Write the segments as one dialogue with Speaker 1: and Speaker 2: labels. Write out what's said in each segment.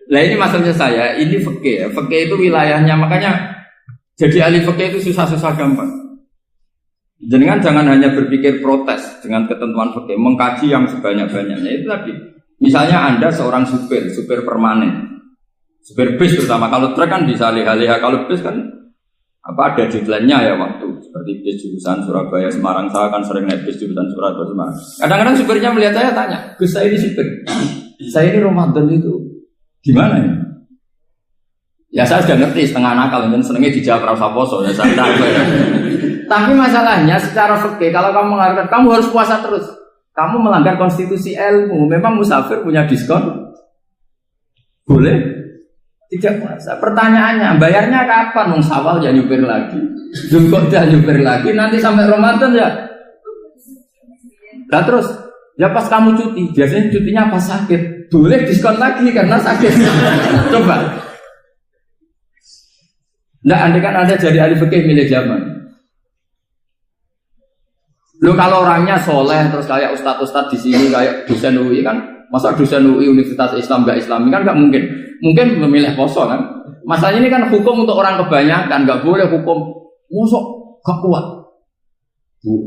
Speaker 1: Lah ini maksudnya saya, ini fikih ya. Fikih itu wilayahnya, makanya jadi ahli fikih itu susah-susah gampang. Jenengan jangan hanya berpikir protes dengan ketentuan fikih, mengkaji yang sebanyak-banyaknya. Itu tadi. Misalnya Anda seorang supir permanen. Supir bis terutama, kalau truk kan bisa lihat-lihat, kalau bis kan ada deadline-nya ya waktu. Seperti bis jurusan Surabaya Semarang, saya kan sering naik bis jurusan Surabaya Semarang. Kadang-kadang supirnya melihat saya tanya, "Gus, saya ini supir. Saya ini Ramadan itu gimana ya?" Ya saya sudah ngerti setengah nakal, dan senengnya dijawab rasa poso ya saya tahu ya. Tapi masalahnya secara fikih kalau kamu mengharapkan kamu harus puasa terus, kamu melanggar konstitusi ilmu. Memang musafir punya diskon? Boleh? Tidak puasa. Pertanyaannya, bayarnya kapan? Sawal ya nyupir lagi, Zulqa'dah nyupir lagi, nanti sampai Ramadan ya. Nah terus, ya pas kamu cuti, biasanya cutinya pas sakit, boleh diskon lagi karena sakit. Coba. Nah, andai kan Anda jadi ahli fikih milih zaman. Lo kalau orangnya soleh terus kayak ustadz di sini kayak dosen UI kan, masa dosen UI Universitas Islam nggak Islami kan nggak mungkin. Mungkin memilih poso kan. Masalahnya ini kan hukum untuk orang kebanyakan, nggak boleh hukum musuh gak kuat.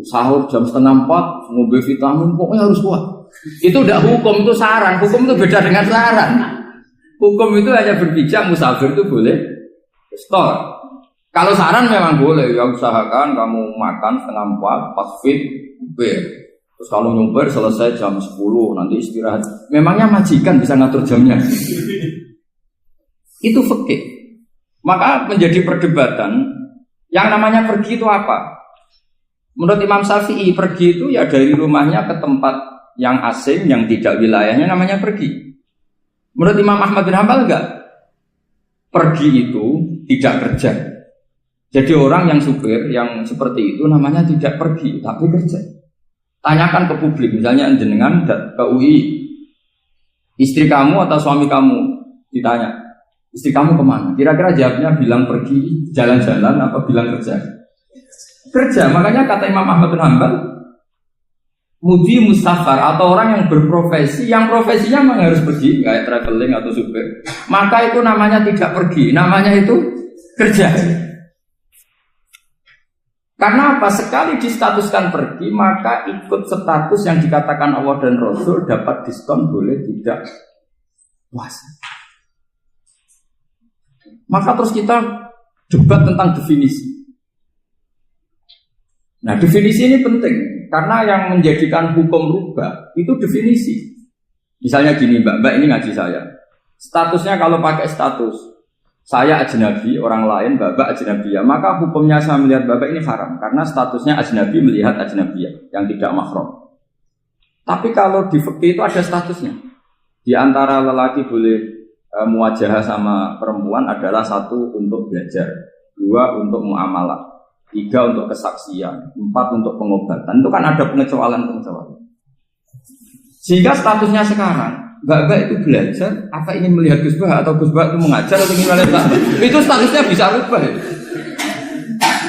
Speaker 1: Sahur jam 3:30 ngombe vitamin pokoknya harus kuat. Itu udah hukum, itu saran. Hukum itu beda dengan saran. Hukum itu hanya berpijak musafir itu boleh store. Kalau saran memang boleh, ya usahakan kamu makan 3:30 pas fit, bir. Terus kalau nyumpir selesai jam 10, nanti istirahat. Memangnya majikan bisa ngatur jamnya? Itu fikih. Maka menjadi perdebatan, yang namanya pergi itu apa? Menurut Imam Syafi'i, pergi itu ya dari rumahnya ke tempat yang asing, yang tidak wilayahnya namanya pergi. Menurut Imam Ahmad bin Hanbal enggak? Pergi itu tidak kerja. Jadi orang yang supir yang seperti itu namanya tidak pergi, tapi kerja. Tanyakan ke publik, misalnya jenengan ke UI, istri kamu atau suami kamu ditanya, istri kamu kemana? Kira-kira jawabnya bilang pergi jalan-jalan apa bilang kerja? Kerja. Makanya kata Imam Ahmad bin Hanbal, mudi mustafar atau orang yang berprofesi, yang profesinya memang harus pergi, kayak traveling atau supir, maka itu namanya tidak pergi, namanya itu kerja. Karena apa? Sekali distatuskan pergi, maka ikut status yang dikatakan Allah dan Rasul dapat diskon, boleh tidak puasa. Maka terus kita debat tentang definisi. Nah, definisi ini penting karena yang menjadikan hukum rubah itu definisi. Misalnya gini, Mbak ini ngaji saya. Statusnya kalau pakai status saya ajnabi, orang lain Bapak ajnabiyah, maka hukumnya saya melihat Bapak ini haram karena statusnya ajnabi melihat ajnabiyah yang tidak mahram. Tapi kalau di fikih itu ada statusnya. Di antara lelaki boleh muwajahah sama perempuan adalah 1 untuk belajar, 2 untuk muamalah, 3 untuk kesaksian, 4 untuk pengobatan. Itu kan ada pengecualian. Sehingga statusnya sekarang Mbak itu belajar, apa ingin melihat Gus Bah atau Gus Bah itu mengajar atau ingin melihat Mbak? Itu statusnya bisa rubah. Ya.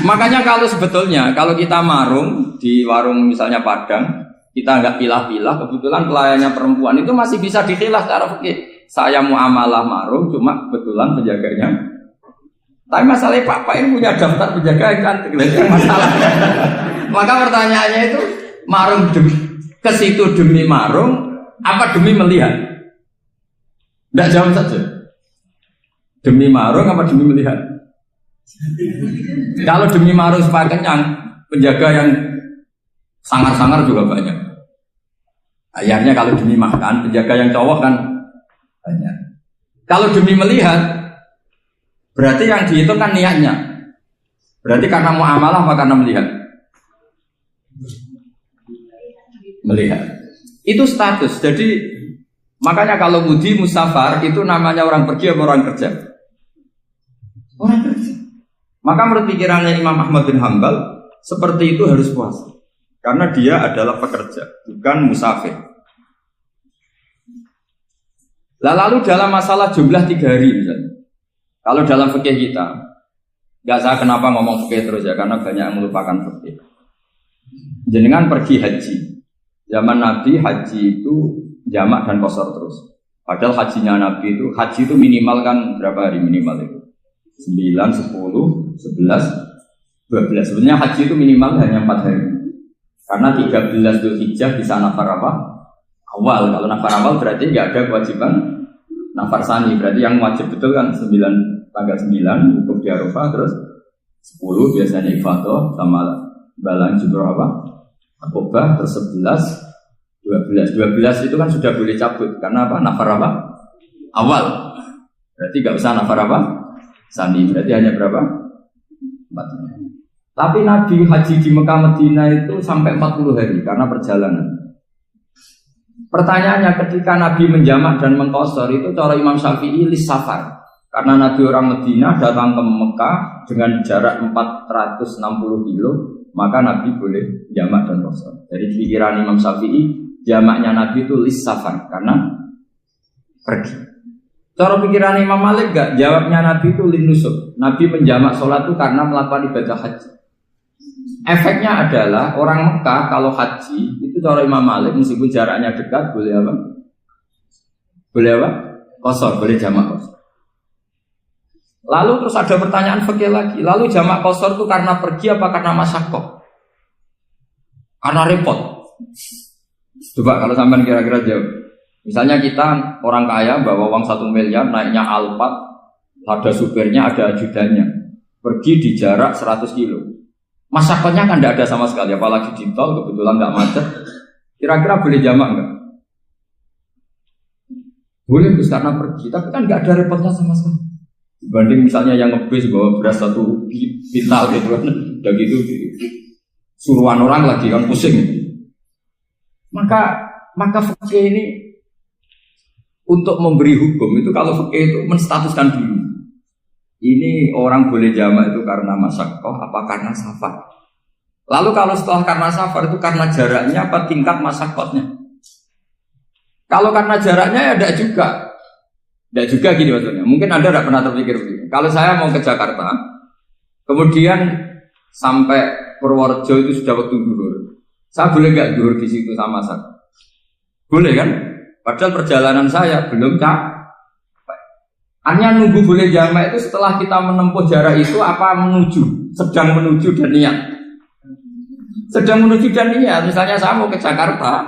Speaker 1: Makanya kalau sebetulnya kalau kita marung di warung misalnya Padang, kita nggak pilah-pilah, kebetulan pelayannya perempuan itu masih bisa dikilah secara fikih. Saya muamalah marung, cuma kebetulan penjaganya. Tapi masalahnya Pak ini punya daftar penjaga yang cantik, itu masalah. Maka pertanyaannya itu marung ke situ demi marung. Apa demi melihat? Tidak jawab saja. Demi marung apa demi melihat? Kalau demi marung supaya kenyang, penjaga yang sangar-sangar juga banyak. Akhirnya kalau demi makan, penjaga yang cowok kan banyak. Kalau demi melihat, berarti yang dihitung kan niatnya. Berarti karena muamalah apa karena melihat? Melihat. Itu status. Jadi makanya kalau mudi musafar itu namanya orang pergi atau orang kerja? Orang kerja. Maka menurut pikirannya Imam Ahmad bin Hanbal seperti itu harus puasa. Karena dia adalah pekerja, bukan musafir. Lalu dalam masalah jumlah 3 hari misalnya. Kalau dalam fikih kita, nggak saya kenapa ngomong fikih terus ya, karena banyak yang melupakan fikih. Jenengan pergi haji. Zaman Nabi haji itu jamak dan qashar terus. Padahal hajinya Nabi itu, haji itu minimal kan berapa hari minimal itu? 9, 10, 11, 12. Sebenarnya haji itu minimal hanya 4 hari. Karena 13 Dzulhijjah bisa nafar apa? Awal. Kalau nafar awal berarti nggak ada kewajiban nafar sani. Berarti yang wajib betul kan 9, tanggal 9 wukuf di Arafah, terus 10 biasanya ifadah sama balang jumroh apa? Akobah, terus 11, 12 itu kan sudah boleh cabut karena apa? Nafar apa? Awal. Berarti nggak usah nafar apa? Sani. Berarti hanya berapa? 4. Tapi Nabi haji di Mekah Medina itu sampai 40 hari karena perjalanan. Pertanyaannya ketika Nabi menjamak dan mengqashar itu cara Imam Syafi'i lis safar. Karena Nabi orang Medina datang ke Mekah dengan jarak 460 kilo, maka Nabi boleh jamak dan qashar. Jadi pikiran Imam Syafi'i jamaknya Nabi itu lis safar karena pergi. Cara pikiran Imam Malik enggak, jawabnya Nabi itu lin nusuk. Nabi menjamak sholat itu karena melakukan ibadah haji. Efeknya adalah orang Mekah kalau haji itu cara Imam Malik meskipun jaraknya dekat boleh apa? Boleh apa? Qashar, boleh jamak qashar. Lalu terus ada pertanyaan fikih lagi. Lalu jamak qashar itu karena pergi apa karena masyaqqah? Karena repot. Coba kalau sampean kira-kira jawab. Misalnya kita orang kaya bawa uang 1 miliar naiknya Alphard, ada supirnya, ada ajudannya. Pergi di jarak 100 kilo. Masyaqqahnya kan tidak ada sama sekali, apalagi di tol kebetulan nggak macet. Kira-kira boleh jamak nggak? Boleh Gus karena pergi, tapi kan nggak ada repotnya sama sekali. Dibanding misalnya yang ngebis bawa beras 1 pintal gitu kan, udah gitu suruhan orang lagi kan pusing. Maka fikih ini untuk memberi hukum itu kalau fikih itu menstatuskan dulu. Ini orang boleh jamak itu karena masyaqqah apa karena safar. Lalu kalau setelah karena safar itu karena jaraknya apa tingkat masyaqqahnya. Kalau karena jaraknya ya tidak juga. Tidak juga gini maksudnya. Mungkin Anda tidak pernah terpikir begini. Kalau saya mau ke Jakarta, kemudian sampai Purworejo itu sudah waktu zuhur. Saya boleh nggak zuhur di situ sama saya? Boleh kan? Padahal perjalanan saya belum capek. Hanya nunggu boleh jamak itu setelah kita menempuh jarak itu apa menuju, sedang menuju dan niat. Sedang menuju dan niat. Misalnya saya mau ke Jakarta,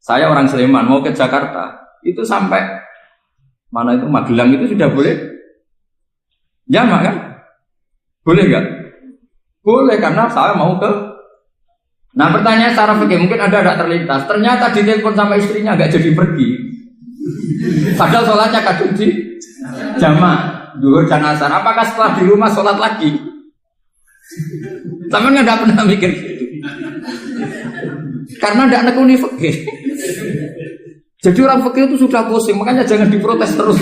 Speaker 1: saya orang Sleman mau ke Jakarta, itu sampai mana itu Magelang itu sudah boleh jamak kan? Boleh nggak? Boleh karena saya mau ke. Nah pertanyaan secara fikih mungkin Anda tidak terlintas. Ternyata ditelepon sama istrinya nggak jadi pergi. Padahal sholatnya kadung di jamak zuhur dan asar. Apakah setelah di rumah sholat lagi? Tapi nggak pernah mikir gitu. Karena tidak nekuni fikih. Jadi orang fikih itu sudah pusing, makanya jangan diprotes terus.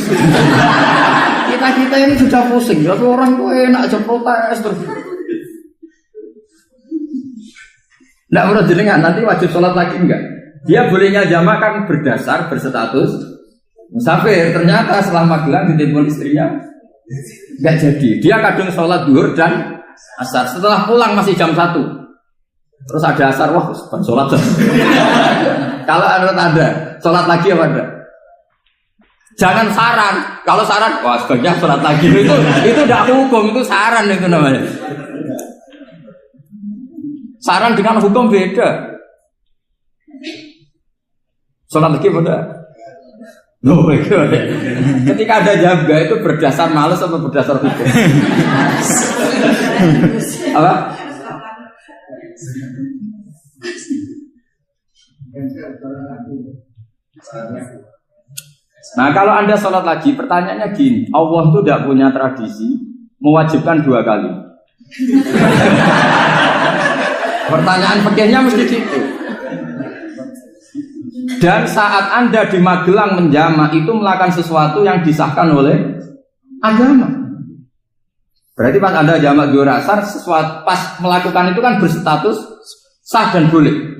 Speaker 1: Kita ini sudah pusing, tapi orang tuh enak aja protes terus. Tidak perlu jenengan, nanti wajib sholat lagi enggak? Dia bolehnya jamak kan berdasar berstatus musafir. Ternyata setelah Magelang ditelepon istrinya enggak jadi. Dia kadung sholat zuhur dan asar. Setelah pulang masih jam 1. Terus ada asar, wah sholat. Kalau menurut Anda sholat lagi apa enggak? Jangan saran. Kalau saran, wah sebaiknya sholat lagi. Itu tidak hukum, itu saran itu namanya. Saran dengan hukum beda. Sholat lagi beda. Loh, ketika ada jaga itu berdasar malas atau berdasar hukum? Apa? Nah kalau Anda sholat lagi, pertanyaannya gini, Allah itu tidak punya tradisi mewajibkan 2 kali. Pertanyaan fikihnya mesti gitu. Dan saat Anda di Magelang menjamak itu melakukan sesuatu yang disahkan oleh agama. Berarti pas Anda jamak zuhur asar, sesuatu pas melakukan itu kan berstatus sah dan boleh.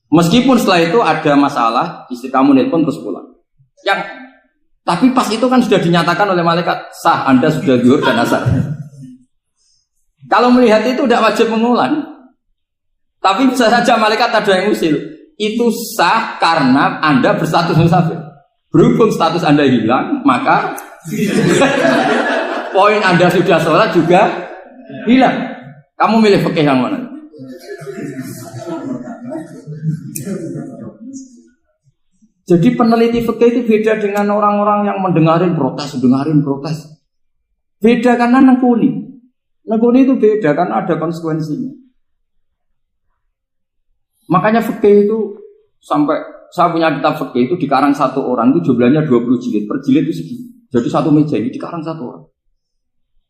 Speaker 1: Meskipun setelah itu ada masalah, istri kamu nelpon terus pulang. Tapi pas itu kan sudah dinyatakan oleh malaikat sah, Anda sudah zuhur dan asar. Kalau melihat itu tidak wajib mengulang. Tapi bisa saja malaikat ada yang usil. itu sah karena Anda berstatus musafir. Berhubung status Anda hilang, maka poin Anda sudah sholat juga hilang. Kamu milih fikih yang mana? Jadi peneliti fikih itu beda dengan orang-orang yang mendengarin protes. Beda karena nekuni. Nekuni itu beda karena ada konsekuensinya. Makanya fikih itu sampai saya punya kitab fikih itu dikarang satu orang itu jumlahnya 20 jilid. Per jilid itu segini. Jadi satu meja ini dikarang satu orang.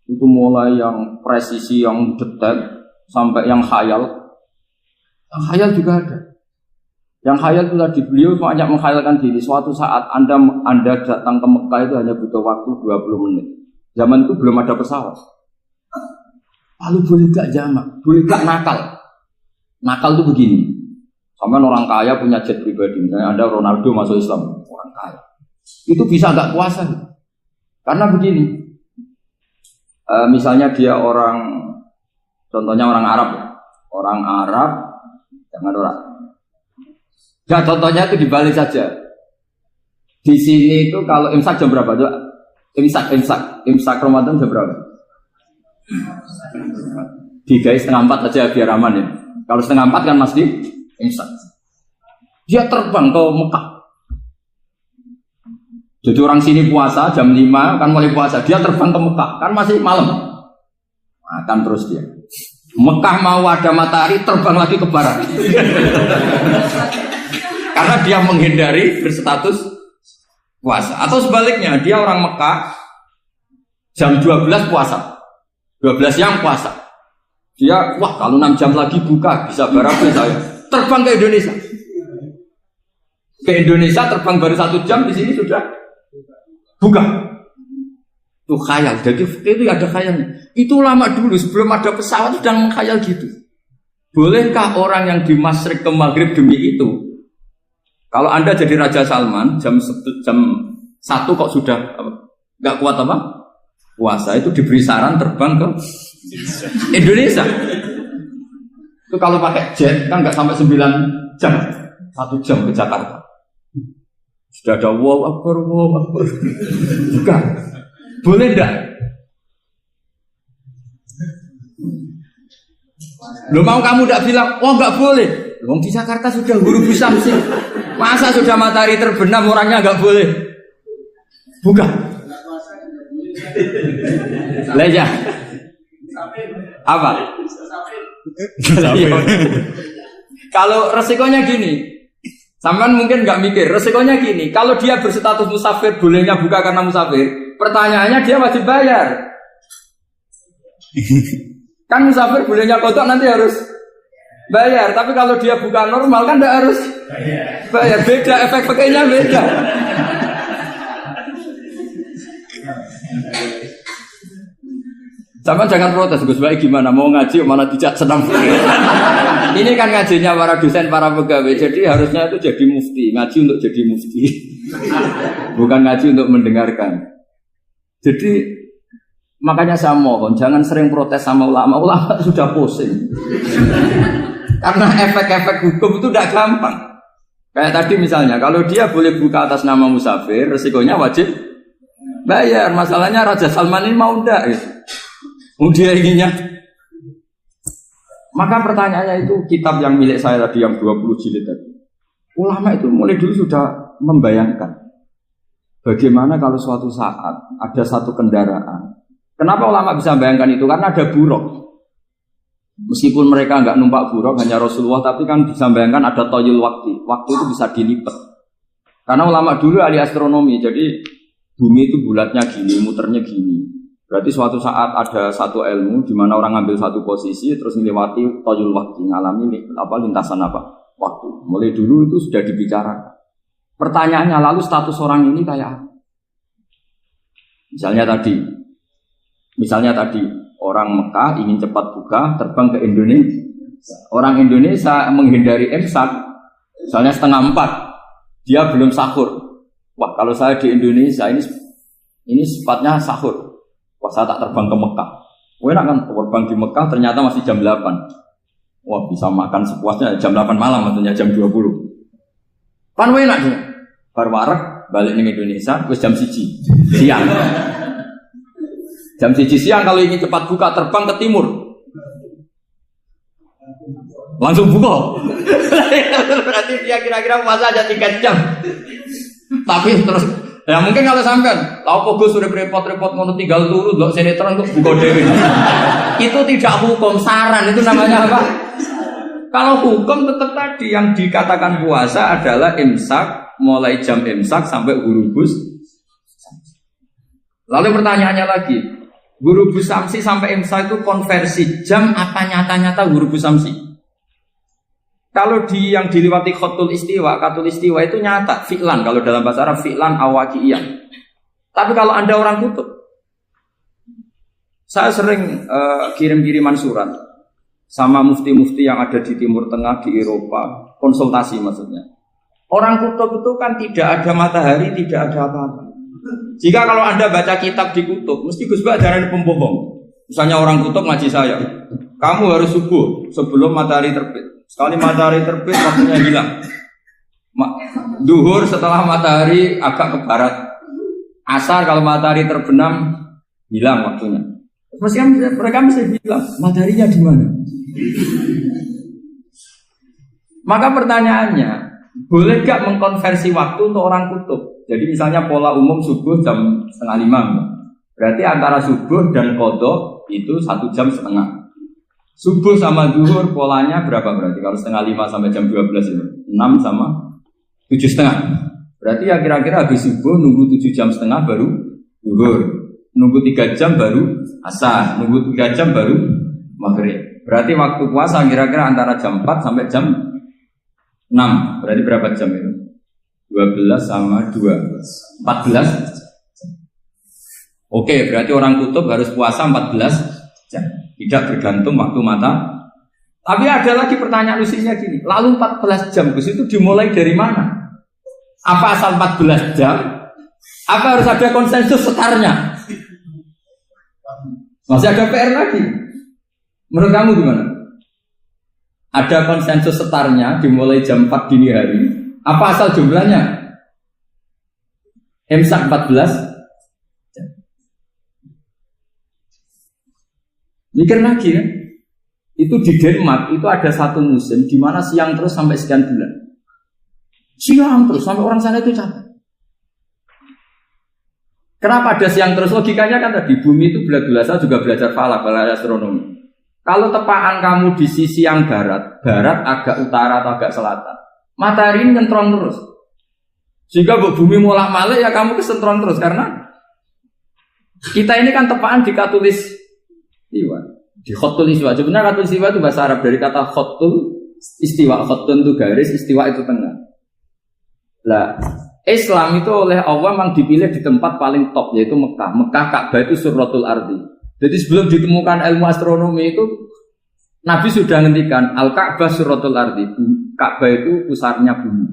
Speaker 1: Itu mulai yang presisi, yang detail sampai yang khayal. Yang khayal juga ada. Yang khayal itu tadi beliau banyak menghayalkan diri. Suatu saat Anda datang ke Mekah itu hanya butuh waktu 20 menit. Zaman itu belum ada pesawat. Lalu boleh gak jamak? Boleh gak nakal? Nakal itu begini. Sampai orang kaya punya jet pribadi. Misalnya Anda Ronaldo masuk Islam, orang kaya. Itu bisa gak puasa? Karena begini. Misalnya dia orang, contohnya orang Arab. Orang Arab, jangan orang. Ya contohnya itu dibalik saja. Di sini itu kalau imsak jam berapa? Imsak Ramadan jam berapa? 3:30 aja biar aman ya. Kalau 3:30 kan masih imsak. Dia terbang ke Mekah. Jadi orang sini puasa jam 5 kan mulai puasa. Dia terbang ke Mekah kan masih malam. Makan terus dia. Mekah mau ada matahari terbang lagi ke barat. Karena dia menghindari berstatus puasa. Atau sebaliknya, dia orang Mekah jam 12 puasa. 12 siang puasa. Dia, wah kalau 6 jam lagi buka, bisa barangnya saya. Terbang ke Indonesia. Ke Indonesia terbang baru 1 jam, di sini sudah buka. Itu khayal. Jadi itu ada khayalnya. Itu lama dulu, sebelum ada pesawat sedang mengkhayal gitu. Bolehkah orang yang di Masyriq ke Maghrib demi itu? Kalau Anda jadi Raja Salman jam 1 kok sudah nggak kuat apa? Puasa itu diberi saran terbang ke Indonesia. Itu kalau pakai jet kan nggak sampai 9 jam, 1 jam ke Jakarta. Sudah ada wow akbar. Bukan. Boleh enggak? Lo mau kamu enggak bilang, oh enggak boleh. Wong di Jakarta sudah guru Samsi. Masa sudah matahari terbenam orangnya enggak boleh? Bukan. Leja. Apa? Kalau resikonya gini, sampean mungkin nggak mikir. Resikonya gini, kalau dia berstatus musafir, bolehnya buka karena musafir. Pertanyaannya dia wajib bayar. Kan musafir bolehnya kodok nanti harus bayar. Tapi kalau dia buka normal kan tidak harus bayar. Beda, efek-efeknya beda. Sama jangan protes, Gus Baik gimana mau ngaji mana tidak senang. Ini kan ngajinya para dosen, para pegawai. Jadi harusnya itu jadi mufti, ngaji untuk jadi mufti. Bukan ngaji untuk mendengarkan. Jadi makanya saya mohon jangan sering protes sama ulama. Ulama sudah pusing. Karena efek-efek hukum itu tidak gampang. Kayak tadi misalnya, kalau dia boleh buka atas nama musafir, resikonya wajib bayar. Masalahnya Raja Salman ini mau enggak gitu. Dia inginnya. Maka pertanyaannya itu kitab yang milik saya tadi yang 20 jilid tadi. Ulama itu mulai dulu sudah membayangkan bagaimana kalau suatu saat ada satu kendaraan. Kenapa ulama bisa membayangkan itu? Karena ada buruk. Meskipun mereka enggak numpak buruk, hanya Rasulullah, tapi kan bisa membayangkan ada toyul waktu. Waktu itu bisa dilipat. Karena ulama dulu ahli astronomi, jadi bumi itu bulatnya gini, muternya gini. Berarti suatu saat ada satu ilmu di mana orang ngambil satu posisi terus melewati toyul waktu, ngalami lintasan waktu. Mulai dulu itu sudah dibicarakan. Pertanyaannya lalu status orang ini kayak apa? Misalnya tadi orang Mekah ingin cepat buka terbang ke Indonesia. Orang Indonesia menghindari imsak, misalnya 3:30, dia belum sahur. Wah kalau saya di Indonesia ini sifatnya sahur. Wah saya tak terbang ke Mekah. Enak kan terbang di Mekah ternyata masih jam 8. Wah bisa makan sepuasnya jam 8 malam maksudnya jam 20. Kan enak tuh. Bar wareg balik ning Indonesia wis jam 1 siang. Jam 1 siang kalau ingin cepat buka terbang ke timur. Langsung buka. Berarti dia kira-kira puasa aja 3 jam. Tapi terus ya mungkin kalau sampean, lalu Gus sudah repot-repot ngono tinggal turu ndelok sinetron kok buka dhewe. Itu tidak hukum, saran itu namanya apa? Kalau hukum tetap tadi yang dikatakan puasa adalah imsak, mulai jam imsak sampai hurubus. Lalu pertanyaannya lagi, hurubus samsi sampai imsak itu konversi jam apa nyata-nyata hurubus samsi? Kalau yang diliwati khatul istiwa itu nyata, fi'lan kalau dalam bahasa Arab fi'lan awaqiyan. Tapi kalau Anda orang kutub, saya sering kirim-kiriman surat sama mufti-mufti yang ada di Timur Tengah, di Eropa, konsultasi maksudnya. Orang kutub itu kan tidak ada matahari, tidak ada apa-apa. Jika kalau Anda baca kitab di kutub, mesti Gus Bak jangan pembohong. Misalnya orang kutub ngaji saya, kamu harus subuh sebelum matahari terbit. Sekali matahari terbit, waktunya hilang. Duhur setelah matahari agak ke barat. Asar kalau matahari terbenam, hilang waktunya. Mereka mesti bilang, mataharinya di mana? Maka pertanyaannya, boleh gak mengkonversi waktu untuk orang kutub? Jadi misalnya pola umum subuh jam 4:30. Berarti antara subuh dan qadha itu 1 jam setengah. Subuh sama zuhur polanya berapa berarti? Kalau 4:30 sampai jam 12 itu 6 sama 7,5. Berarti ya kira-kira habis subuh nunggu 7,5 jam baru zuhur, nunggu 3 jam baru asar, nunggu 3 jam baru maghrib. Berarti waktu puasa kira-kira antara jam 4 sampai jam 6. Berarti berapa jam itu? 12 sama 2 14. Oke, berarti orang kutub harus puasa 14 jam. Tidak bergantung waktu mata. Tapi ada lagi pertanyaan lucunya gini. Lalu 14 jam Gus itu dimulai dari mana? Apa asal 14 jam? Apa harus ada konsensus setarnya? Masih ada PR lagi. Menurut kamu gimana? Ada konsensus setarnya dimulai jam 4 dini hari. Apa asal jumlahnya? Imsak 14. Mikir lagi kan? Itu di Denmark itu ada satu musim di mana siang terus sampai sekian bulan. Siang terus sampai orang sana itu capek. Kenapa ada siang terus? Logikanya kan tadi bumi itu saya juga belajar falak, belajar astronomi. Kalau tepaan kamu di sisi yang barat agak utara atau agak selatan, matahari ini nyentrong terus. Sehingga bumi molak-malik ya kamu kesentrong terus karena kita ini kan tepaan di katulis istiwa, di khotul istiwa. Sebenarnya khotul istiwa itu bahasa Arab dari kata khotul istiwa. Khotun itu garis, istiwa itu tengah. Lah, Islam itu oleh Allah memang dipilih di tempat paling top yaitu Mekah. Mekah Ka'bah itu surratul ardi. Jadi sebelum ditemukan ilmu astronomi itu Nabi sudah ngendikan Al-Ka'bah surratul ardi. Ka'bah itu pusarnya bumi.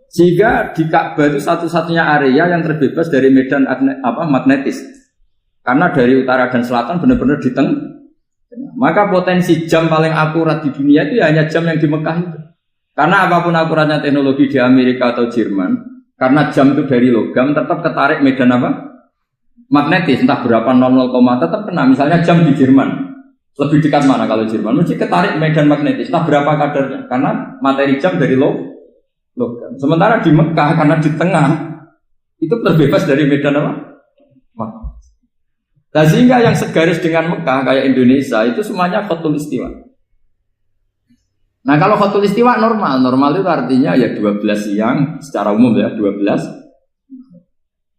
Speaker 1: Sehingga di Ka'bah itu satu-satunya area yang terbebas dari medan magnetis. Karena dari utara dan selatan benar-benar di tengah. Maka potensi jam paling akurat di dunia itu ya hanya jam yang di Mekah itu. Karena apapun akuratnya teknologi di Amerika atau Jerman, karena jam itu dari logam tetap ketarik medan apa? Magnetis, entah berapa 00, tetap kena. Misalnya jam di Jerman, lebih dekat mana kalau Jerman? Mesti ketarik medan magnetis, entah berapa kadarnya. Karena materi jam dari logam. Sementara di Mekah karena di tengah itu terbebas dari medan apa? Nah, sehingga yang segaris dengan Mekah kayak Indonesia itu semuanya khotul istiwa. Nah kalau khotul istiwa normal itu artinya ya 12 siang secara umum ya 12.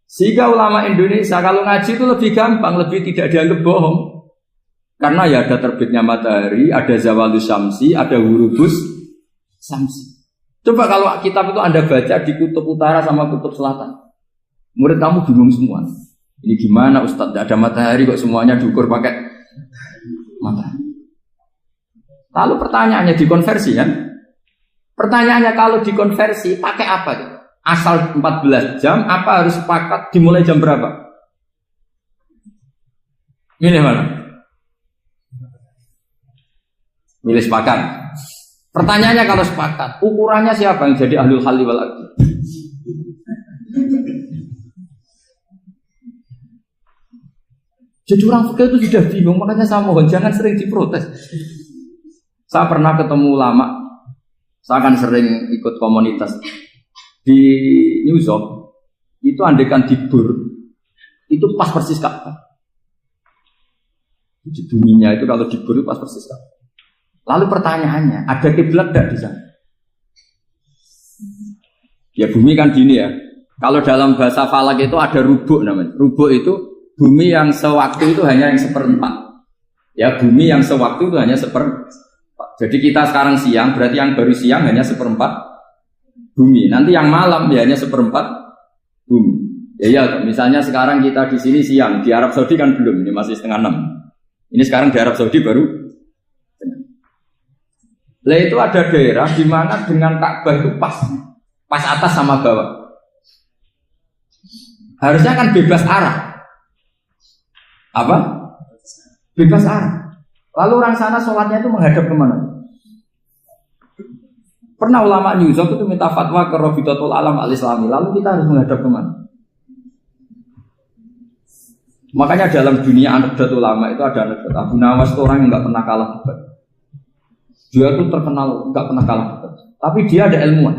Speaker 1: Sehingga ulama Indonesia kalau ngaji itu lebih gampang, lebih tidak dianggap bohong. Karena ya ada terbitnya matahari, ada zawalus syamsi, ada hurubus syamsi. Coba kalau kitab itu Anda baca di kutub utara sama kutub selatan, murid kamu bingung semua. Ini gimana Ustadz? Tidak ada matahari kok semuanya diukur pakai matahari. Lalu pertanyaannya dikonversi kan? Pertanyaannya kalau dikonversi pakai apa? Asal 14 jam apa harus sepakat dimulai jam berapa? Milih mana? Milih sepakat. Pertanyaannya kalau sepakat, ukurannya siapa yang jadi ahlul halli wal aqd? Jadi orang fikih itu sudah bingung, makanya saya mohon jangan sering diprotes. Saya pernah ketemu ulama, saya kan sering ikut komunitas di New York, itu andekan dibur, itu pas persis Ka'bah. Di buminya itu kalau dibur itu pas persis Ka'bah. Lalu pertanyaannya, ada kiblat tidak di sana? Ya bumi kan gini ya. Kalau dalam bahasa falak itu ada rubuk namanya. Rubuk itu bumi yang sewaktu itu hanya yang seperempat. Ya bumi yang sewaktu itu hanya seperempat. Jadi kita sekarang siang, berarti yang baru siang hanya seperempat bumi. Nanti yang malam ya hanya seperempat bumi. Ya, misalnya sekarang kita di sini siang, di Arab Saudi kan belum, ini masih 5:30. Ini sekarang di Arab Saudi baru. Lah itu ada daerah di mana dengan Ka'bah itu pas atas sama bawah. Harusnya kan bebas arah. Apa? Bebas arah. Lalu orang sana sholatnya itu menghadap kemana? Pernah ulama New York itu minta fatwa ke Rabitatul Alam Al-Islami. Lalu kita harus menghadap kemana? Makanya dalam dunia anekdot ulama itu ada anekdot Abu Nawas itu orang yang nggak pernah kalah debat. Dia itu terkenal nggak pernah kalah debat. Tapi dia ada ilmuwan.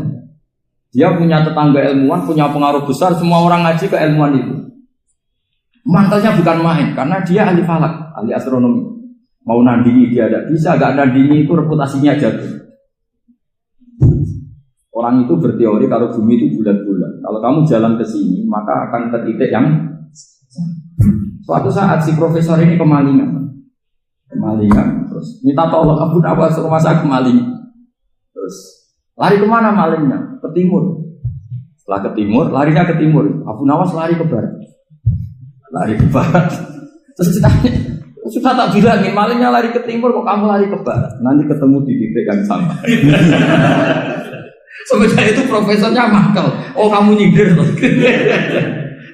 Speaker 1: Dia punya tetangga ilmuwan, punya pengaruh besar. Semua orang ngaji ke ilmuwan itu. Mantelnya bukan main, karena dia ahli falak, ahli astronomi. Mau nandingi dia tidak bisa, gak nandingi itu reputasinya jatuh. Orang itu berteori kalau bumi itu bulat-bulat. Kalau kamu jalan ke sini, maka akan ke titik yang suatu saat si profesor ini kemalingan, terus minta tolong Abu Nawas rumah saya kemalingan. Terus lari kemana malingnya? Ke timur. Setelah ke timur, larinya ke timur. Abu Nawas lari ke barat. Terus ditanya, sudah tak bilangin malingnya lari ke timur, kok kamu lari ke barat? Nanti ketemu di titik yang sama. Sebenarnya itu profesornya mangkel. Oh kamu nyindir.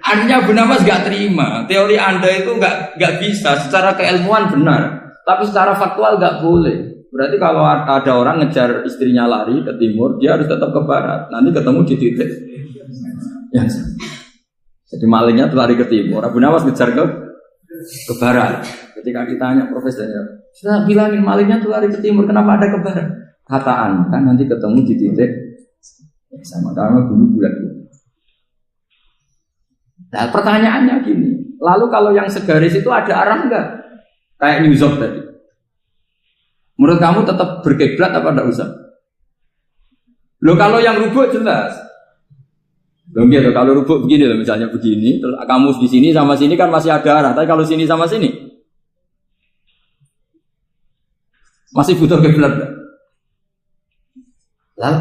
Speaker 1: Artinya Abu Nawas gak terima. Teori Anda itu gak bisa. Secara keilmuan benar, tapi secara faktual gak boleh. Berarti kalau ada orang ngejar istrinya lari ke timur, dia harus tetap ke barat. Nanti ketemu di titik yang sama. Jadi malingnya tuh lari ke timur, Abu Nawas ngejar ke barat. Ketika ditanya profesornya, sudah bilangin malingnya tuh lari ke timur, kenapa ada ke barat? Kata Anda nanti ketemu di titik sama, karena bumi bulat. Nah pertanyaannya gini, lalu kalau yang segaris itu ada arah enggak? Kayak New York tadi. Menurut kamu tetap berkiblat apa enggak usah? Loh kalau yang rubuk jelas. Loh gitu, kalau rubuk begini loh, misalnya begini, terus kamu di sini sama sini kan masih ada arah, tapi kalau sini sama sini masih butuh kiblat. Lalu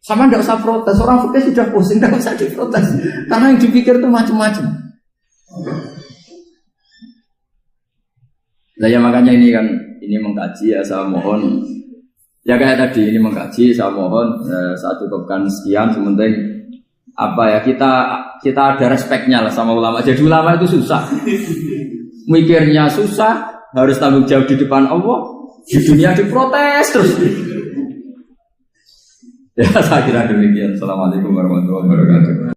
Speaker 1: sama nggak usah protes, orang fikih sudah pusing, nggak usah diprotes, karena yang dipikir itu macam-macam. Nah ya makanya ini mengkaji ya, saya mohon ya kayak tadi ini mengkaji, saya mohon saya cukupkan sekian, sementing apa ya kita ada respeknya lah sama ulama. Jadi ulama itu susah, mikirnya susah, harus tanggung jawab di depan Allah, di dunia diprotes terus. Ya saya kira demikian. Assalamualaikum warahmatullahi wabarakatuh.